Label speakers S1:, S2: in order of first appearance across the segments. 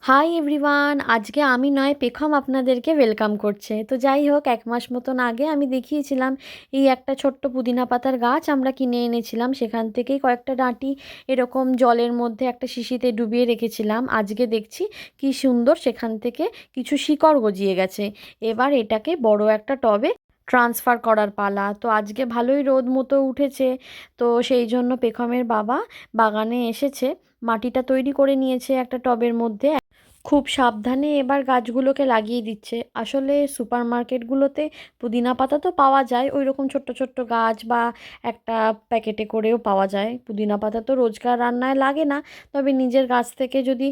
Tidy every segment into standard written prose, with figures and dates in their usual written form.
S1: Hi everyone, আজকে আমি নয় পেখম আপনাদেরকে ওয়েলকাম করছে। তো যাই হোক, 1 মাস মতন আগে আমি দেখিয়েছিলাম এই একটা ছোট্ট পুদিনা পাতার গাছ আমরা কিনে এনেছিলাম। সেখান থেকেই কয়েকটা ডাঁটি এরকম জলের মধ্যে একটা শিশিতে ডুবিয়ে রেখেছিলাম। আজকে দেখছি কি সুন্দর সেখান থেকে কিছু শিকড় গজিয়ে গেছে। এবার এটাকে বড় একটা টবে ট্রান্সফার করার পালা। তো আজকে ভালোই রোদ মতো উঠেছে, তো সেই জন্য পেখমের বাবা বাগানে এসেছে, মাটিটা তৈরি করে নিয়েছে একটা টবের মধ্যে। খুব সাবধানে এবার গাছগুলোকে লাগিয়ে দিচ্ছে। আসলে সুপার মার্কেটগুলোতে পুদিনা পাতা তো পাওয়া যায়, ওই রকম ছোট্ট ছোট্ট গাছ, বা একটা প্যাকেটে করেও পাওয়া যায়। পুদিনা পাতা তো রোজকার রান্নায় লাগে না, তবে নিজের গাছ থেকে যদি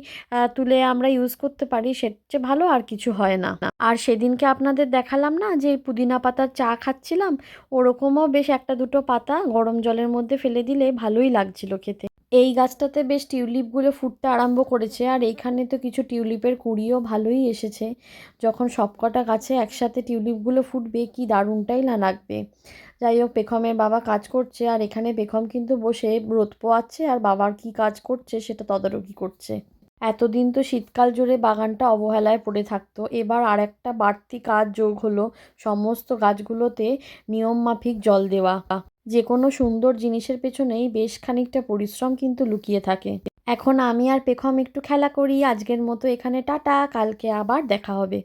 S1: তুলে আমরা ইউজ করতে পারি সের চেয়ে ভালো আর কিছু হয় না। আর সেদিনকে আপনাদের দেখালাম না যে পুদিনা পাতার চা খাচ্ছিলাম, ওরকমও বেশ একটা দুটো পাতা গরম জলের মধ্যে ফেলে দিলে ভালোই লাগছিল খেতে। এই গাছটাতে বেশ টিউলিপগুলো ফুটতে আরম্ভ করেছে, আর এইখানে তো কিছু টিউলিপের কুঁড়িও ভালোই এসেছে। যখন সবকটা গাছে একসাথে টিউলিপগুলো ফুটবে কি দারুণটাই না লাগবে। যাই হোক, পেখমের বাবা কাজ করছে, আর এখানে পেখম কিন্তু বসে রোদ পোয়াচ্ছে আর বাবার কি কাজ করছে সেটা তদারকি করছে। এতদিন তো শীতকাল জুড়ে বাগানটা অবহেলায় পড়ে থাকতো, এবার আর একটা বাড়তি কাজ যোগ হলো, সমস্ত গাছগুলোতে নিয়ম মাফিক জল দেওয়া। যে কোনো সুন্দর জিনিসের পেছনেই বেশ খানিকটা পরিশ্রম কিন্তু লুকিয়ে থাকে। এখন আমি আর পেখম একটু খেলা করি। আজকের মতো এখানে টাটা, কালকে আবার দেখা হবে।